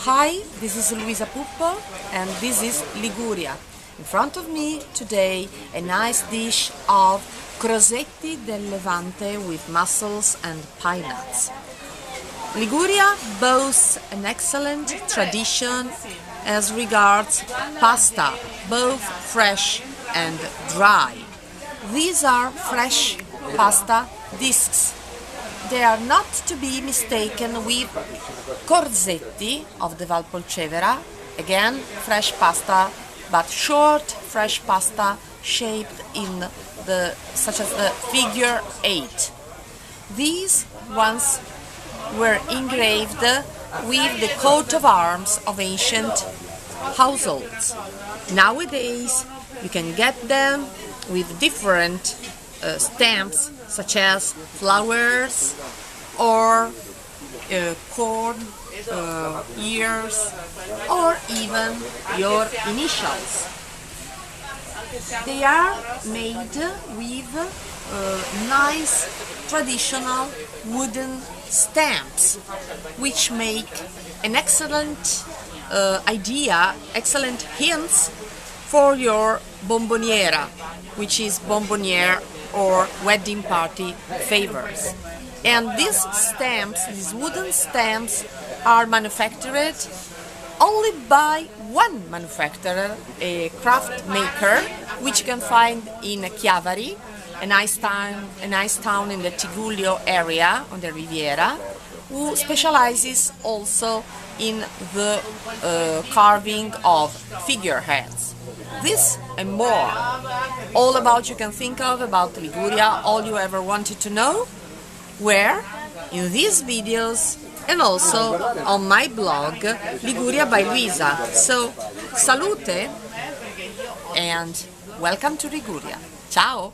Hi, this is Luisa Puppo and this is Liguria. In front of me today a nice dish of Croxetti del Levante with mussels and pine nuts. Liguria boasts an excellent tradition as regards pasta, both fresh and dry. These are fresh pasta discs. They are not to be mistaken with Croxetti of the Valpolcevera, again fresh pasta, but short fresh pasta shaped in such as the figure 8. These ones were engraved with the coat of arms of ancient households. Nowadays you can get them with different stamps such as flowers or corn ears or even your initials. They are made with nice traditional wooden stamps which make an excellent excellent hints for your bomboniera, which is bonbonniere or wedding party favors. And these stamps, these wooden stamps, are manufactured only by one manufacturer, a craft maker, which you can find in Chiavari, a nice town in the Tigullio area on the Riviera, who specializes also in the carving of figureheads. This and more, all about you can think of about Liguria, all you ever wanted to know, where? In these videos and also on my blog Liguria by Luisa. So, salute and welcome to Liguria. Ciao!